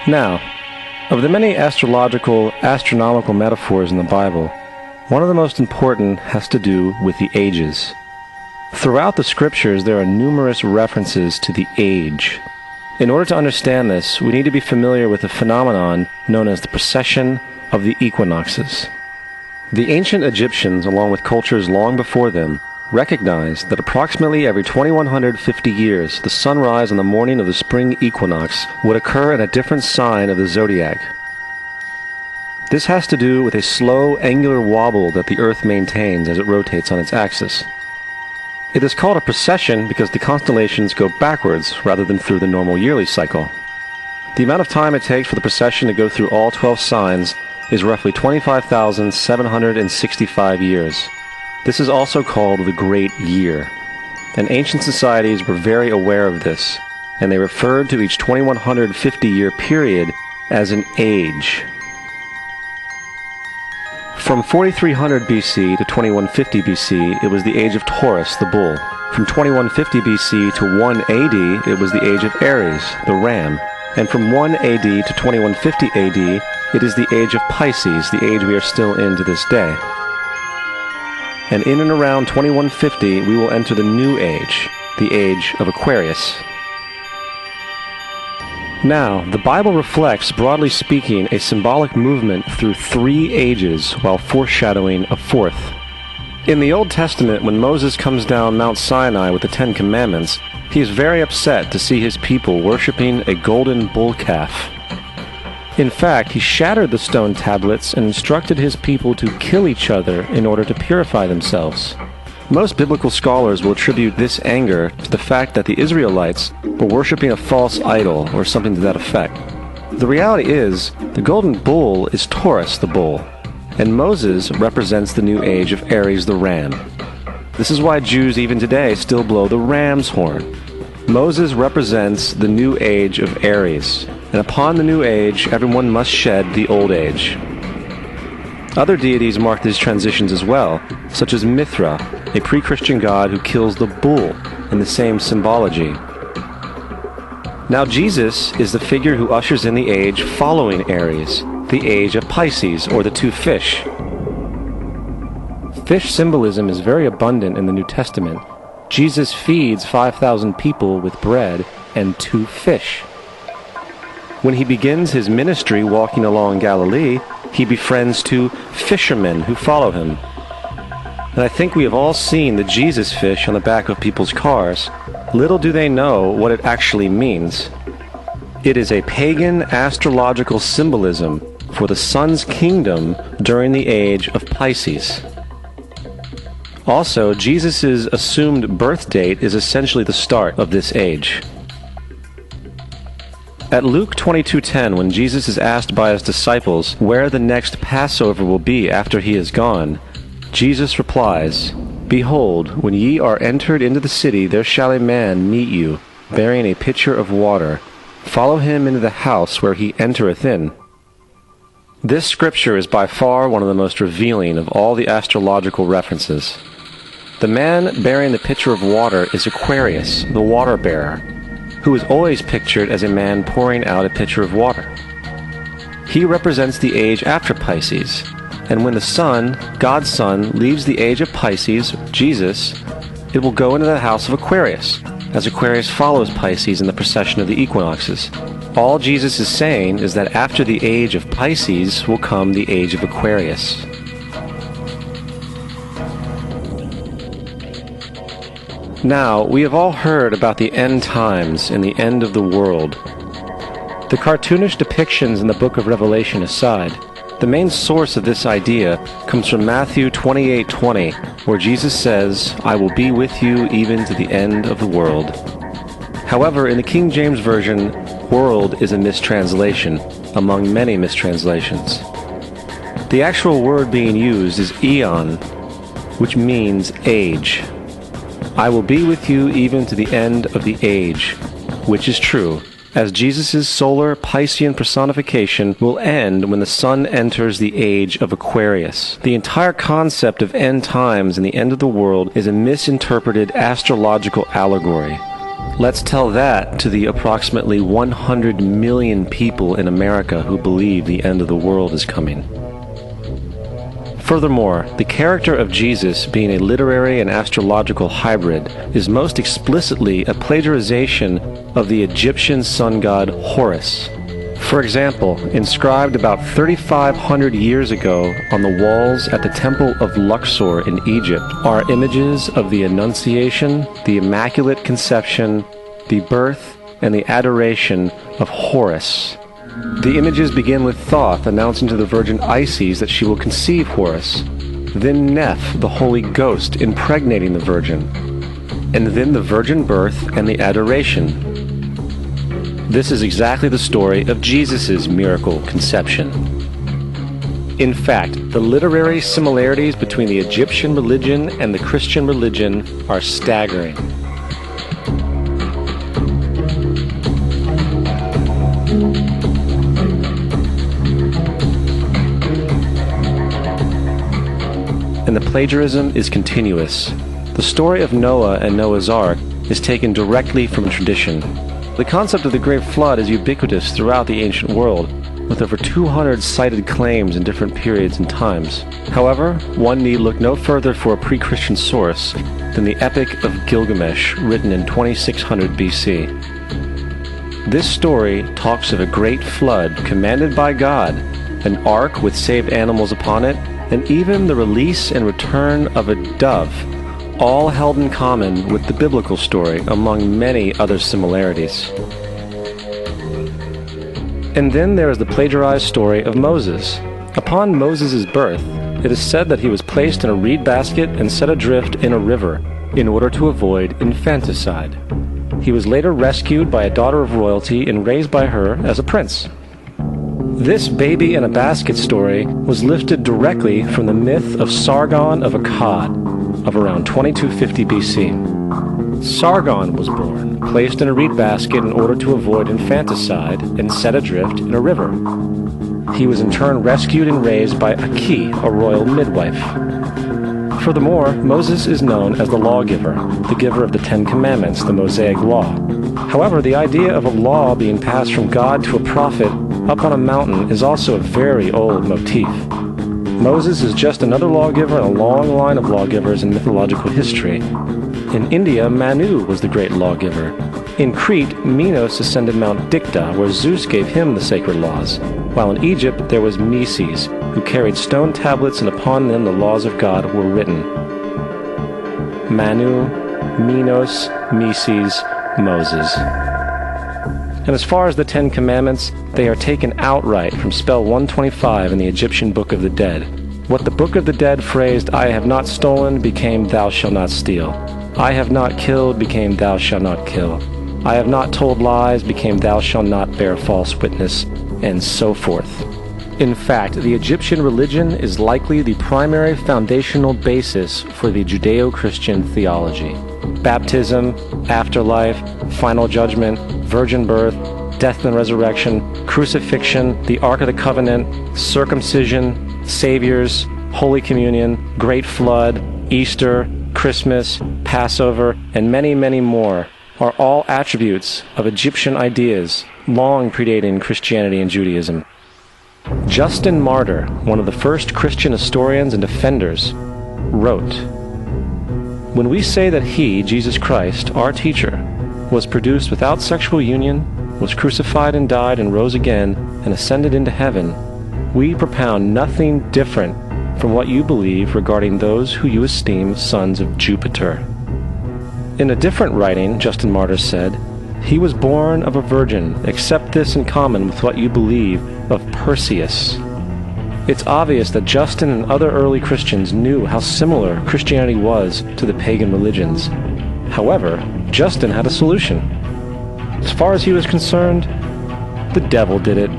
Now, of the many astronomical metaphors in the Bible, one of the most important has to do with the ages. Throughout the scriptures, there are numerous references to the age. In order to understand this, we need to be familiar with a phenomenon known as the precession of the equinoxes. The ancient Egyptians, along with cultures long before them, recognized that approximately every 2150 years, the sunrise on the morning of the spring equinox would occur in a different sign of the zodiac. This has to do with a slow, angular wobble that the Earth maintains as it rotates on its axis. It is called a precession because the constellations go backwards rather than through the normal yearly cycle. The amount of time it takes for the precession to go through all 12 signs is roughly 25,765 years. This is also called the Great Year, and ancient societies were very aware of this, and they referred to each 2150-year period as an age. From 4300 BC to 2150 BC, it was the age of Taurus, the bull. From 2150 BC to 1 AD, it was the age of Aries, the ram. And from 1 AD to 2150 AD, it is the age of Pisces, the age we are still in to this day. And in and around 2150, we will enter the new age, the age of Aquarius. Now, the Bible reflects, broadly speaking, a symbolic movement through 3 ages while foreshadowing a 4th. In the Old Testament, when Moses comes down Mount Sinai with the 10 Commandments, he is very upset to see his people worshiping a golden bull calf. In fact, he shattered the stone tablets and instructed his people to kill each other in order to purify themselves. Most biblical scholars will attribute this anger to the fact that the Israelites were worshiping a false idol or something to that effect. The reality is, the golden bull is Taurus the bull, and Moses represents the new age of Aries the ram. This is why Jews even today still blow the ram's horn. Moses represents the new age of Aries, and upon the new age, everyone must shed the old age. Other deities mark these transitions as well, such as Mithra, a pre-Christian god who kills the bull in the same symbology. Now Jesus is the figure who ushers in the age following Aries, the age of Pisces, or the 2 fish. Fish symbolism is very abundant in the New Testament. Jesus feeds 5,000 people with bread and 2 fish. When he begins his ministry walking along Galilee, he befriends 2 fishermen who follow him. And I think we have all seen the Jesus fish on the back of people's cars. Little do they know what it actually means. It is a pagan astrological symbolism for the sun's kingdom during the age of Pisces. Also, Jesus' assumed birth date is essentially the start of this age. At Luke 22:10, when Jesus is asked by his disciples where the next Passover will be after he is gone, Jesus replies, "Behold, when ye are entered into the city, there shall a man meet you, bearing a pitcher of water. Follow him into the house where he entereth in." This scripture is by far one of the most revealing of all the astrological references. The man bearing the pitcher of water is Aquarius, the water bearer, who is always pictured as a man pouring out a pitcher of water. He represents the age after Pisces, and when the sun, God's Son, leaves the age of Pisces, Jesus, it will go into the house of Aquarius, as Aquarius follows Pisces in the precession of the equinoxes. All Jesus is saying is that after the age of Pisces will come the age of Aquarius. Now, we have all heard about the end times and the end of the world. The cartoonish depictions in the book of Revelation aside, the main source of this idea comes from Matthew 28:20, where Jesus says, "I will be with you even to the end of the world." However, in the King James Version, world is a mistranslation, among many mistranslations. The actual word being used is eon, which means age. I will be with you even to the end of the age, which is true, as Jesus' solar Piscean personification will end when the sun enters the age of Aquarius. The entire concept of end times and the end of the world is a misinterpreted astrological allegory. Let's tell that to the approximately 100 million people in America who believe the end of the world is coming. Furthermore, the character of Jesus being a literary and astrological hybrid is most explicitly a plagiarization of the Egyptian sun god Horus. For example, inscribed about 3,500 years ago on the walls at the Temple of Luxor in Egypt are images of the Annunciation, the Immaculate Conception, the birth, and the adoration of Horus. The images begin with Thoth announcing to the Virgin Isis that she will conceive Horus, then Neph, the Holy Ghost, impregnating the Virgin, and then the virgin birth and the adoration. This is exactly the story of Jesus' miracle conception. In fact, the literary similarities between the Egyptian religion and the Christian religion are staggering. And the plagiarism is continuous. The story of Noah and Noah's Ark is taken directly from tradition. The concept of the Great Flood is ubiquitous throughout the ancient world, with over 200 cited claims in different periods and times. However, one need look no further for a pre-Christian source than the Epic of Gilgamesh, written in 2600 BC. This story talks of a great flood commanded by God, an ark with saved animals upon it, and even the release and return of a dove, all held in common with the biblical story, among many other similarities. And then there is the plagiarized story of Moses. Upon Moses' birth, it is said that he was placed in a reed basket and set adrift in a river in order to avoid infanticide. He was later rescued by a daughter of royalty and raised by her as a prince. This baby in a basket story was lifted directly from the myth of Sargon of Akkad of around 2250 BC. Sargon was born, placed in a reed basket in order to avoid infanticide, and set adrift in a river. He was in turn rescued and raised by Aki, a royal midwife. Furthermore, Moses is known as the lawgiver, the giver of the Ten Commandments, the Mosaic Law. However, the idea of a law being passed from God to a prophet up on a mountain is also a very old motif. Moses is just another lawgiver in a long line of lawgivers in mythological history. In India, Manu was the great lawgiver. In Crete, Minos ascended Mount Dicta, where Zeus gave him the sacred laws, while in Egypt there was Meses, who carried stone tablets and upon them the laws of God were written. Manu, Minos, Meses, Moses. And as far as the Ten Commandments, they are taken outright from spell 125 in the Egyptian Book of the Dead. What the Book of the Dead phrased, "I have not stolen," became "Thou shalt not steal." "I have not killed," became "Thou shalt not kill." "I have not told lies," became "Thou shalt not bear false witness," and so forth. In fact, the Egyptian religion is likely the primary foundational basis for the Judeo-Christian theology. Baptism, afterlife, final judgment, virgin birth, death and resurrection, crucifixion, the Ark of the Covenant, circumcision, saviors, Holy Communion, Great Flood, Easter, Christmas, Passover, and many, many more are all attributes of Egyptian ideas long predating Christianity and Judaism. Justin Martyr, one of the first Christian historians and defenders, wrote, "When we say that he, Jesus Christ, our teacher, was produced without sexual union, was crucified and died and rose again and ascended into heaven, we propound nothing different from what you believe regarding those who you esteem sons of Jupiter." In a different writing, Justin Martyr said, "He was born of a virgin, except this in common with what you believe of Perseus." It's obvious that Justin and other early Christians knew how similar Christianity was to the pagan religions. However, Justin had a solution. As far as he was concerned, the devil did it.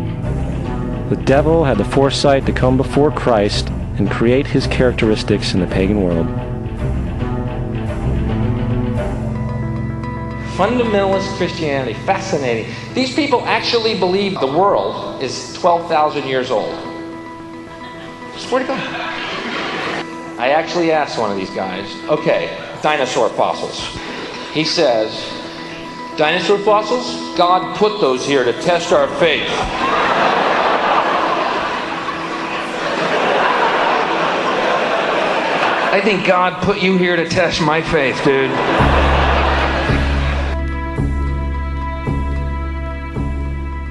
The devil had the foresight to come before Christ and create his characteristics in the pagan world. Fundamentalist Christianity, fascinating. These people actually believe the world is 12,000 years old. Swear to God. I actually asked one of these guys, okay, dinosaur fossils. He says, Dinosaur fossils? God put those here to test our faith. I think God put you here to test my faith, dude.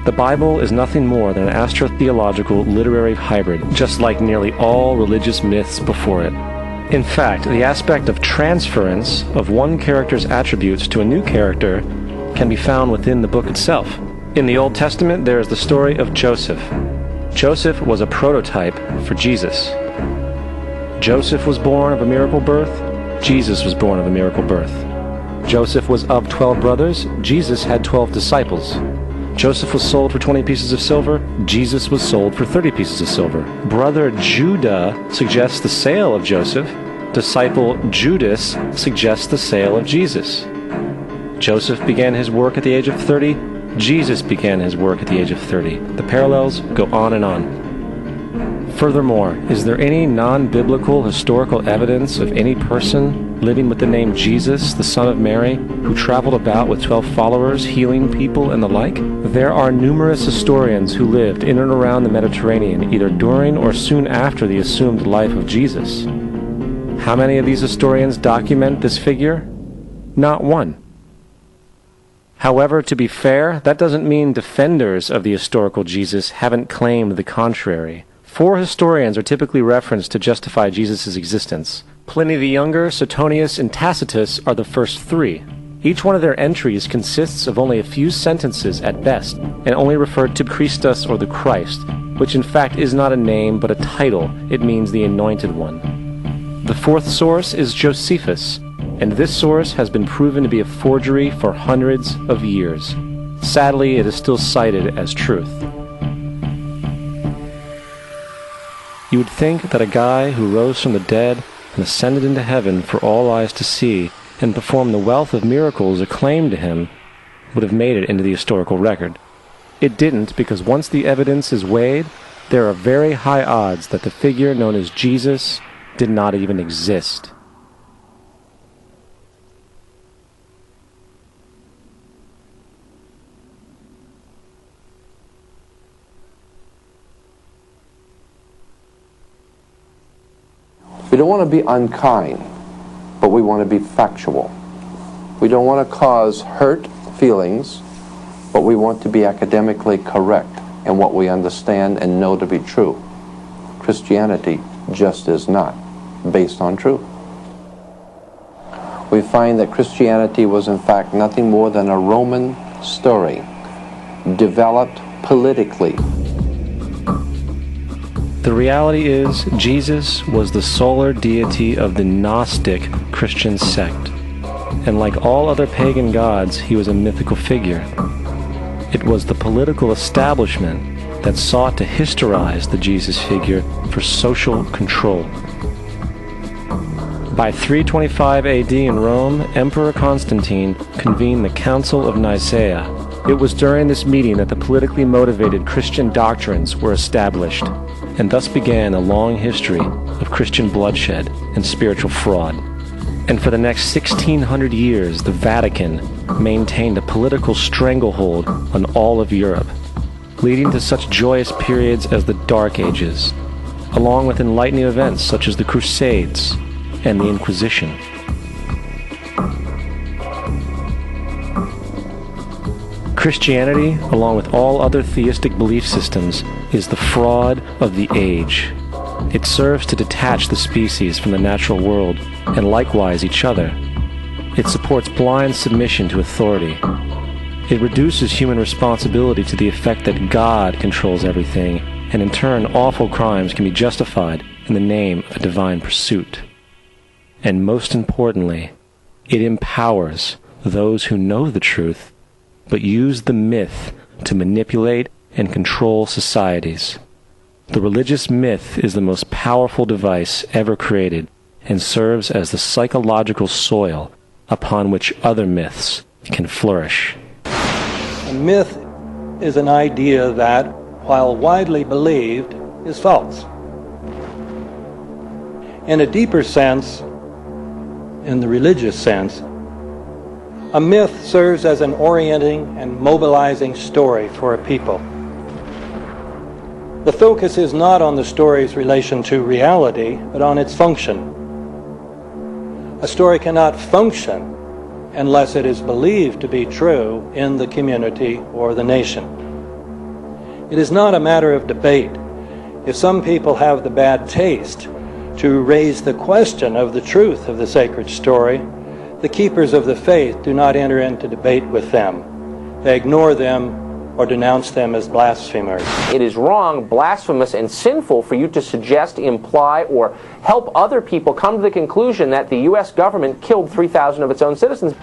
The Bible is nothing more than an astrotheological literary hybrid, just like nearly all religious myths before it. In fact, the aspect of transference of one character's attributes to a new character can be found within the book itself. In the Old Testament, there is the story of Joseph. Joseph was a prototype for Jesus. Joseph was born of a miracle birth. Jesus was born of a miracle birth. Joseph was of 12 brothers. Jesus had 12 disciples. Joseph was sold for 20 pieces of silver. Jesus was sold for 30 pieces of silver. Brother Judah suggests the sale of Joseph. Disciple Judas suggests the sale of Jesus. Joseph began his work at the age of 30. Jesus began his work at the age of 30. The parallels go on and on. Furthermore, is there any non-biblical historical evidence of any person living with the name Jesus, the son of Mary, who traveled about with 12 followers, healing people and the like? There are numerous historians who lived in and around the Mediterranean, either during or soon after the assumed life of Jesus. How many of these historians document this figure? Not one. However, to be fair, that doesn't mean defenders of the historical Jesus haven't claimed the contrary. 4 historians are typically referenced to justify Jesus' existence. Pliny the Younger, Suetonius, and Tacitus are the first 3. Each one of their entries consists of only a few sentences at best, and only refer to Christus or the Christ, which in fact is not a name but a title. It means the Anointed One. The 4th source is Josephus, and this source has been proven to be a forgery for hundreds of years. Sadly, it is still cited as truth. You would think that a guy who rose from the dead and ascended into heaven for all eyes to see and performed the wealth of miracles acclaimed to him would have made it into the historical record. It didn't, because once the evidence is weighed, there are very high odds that the figure known as Jesus did not even exist. We don't want to be unkind, but we want to be factual. We don't want to cause hurt feelings, but we want to be academically correct in what we understand and know to be true. Christianity just is not based on truth. We find that Christianity was in fact nothing more than a Roman story, developed politically. The reality is, Jesus was the solar deity of the Gnostic Christian sect, and like all other pagan gods, he was a mythical figure. It was the political establishment that sought to historize the Jesus figure for social control. By 325 AD in Rome, Emperor Constantine convened the Council of Nicaea. It was during this meeting that the politically motivated Christian doctrines were established, and thus began a long history of Christian bloodshed and spiritual fraud. And for the next 1600 years, the Vatican maintained a political stranglehold on all of Europe, leading to such joyous periods as the Dark Ages, along with enlightening events such as the Crusades and the Inquisition. Christianity, along with all other theistic belief systems, is the fraud of the age. It serves to detach the species from the natural world, and likewise each other. It supports blind submission to authority. It reduces human responsibility to the effect that God controls everything, and in turn awful crimes can be justified in the name of a divine pursuit. And most importantly, it empowers those who know the truth but use the myth to manipulate and control societies. The religious myth is the most powerful device ever created and serves as the psychological soil upon which other myths can flourish. A myth is an idea that, while widely believed, is false. In a deeper sense, in the religious sense, A myth serves as an orienting and mobilizing story for a people. The focus is not on the story's relation to reality, but on its function. A story cannot function unless it is believed to be true in the community or the nation. It is not a matter of debate. If some people have the bad taste to raise the question of the truth of the sacred story, the keepers of the faith do not enter into debate with them. They ignore them or denounce them as blasphemers. It is wrong, blasphemous, and sinful for you to suggest, imply, or help other people come to the conclusion that the U.S. government killed 3,000 of its own citizens.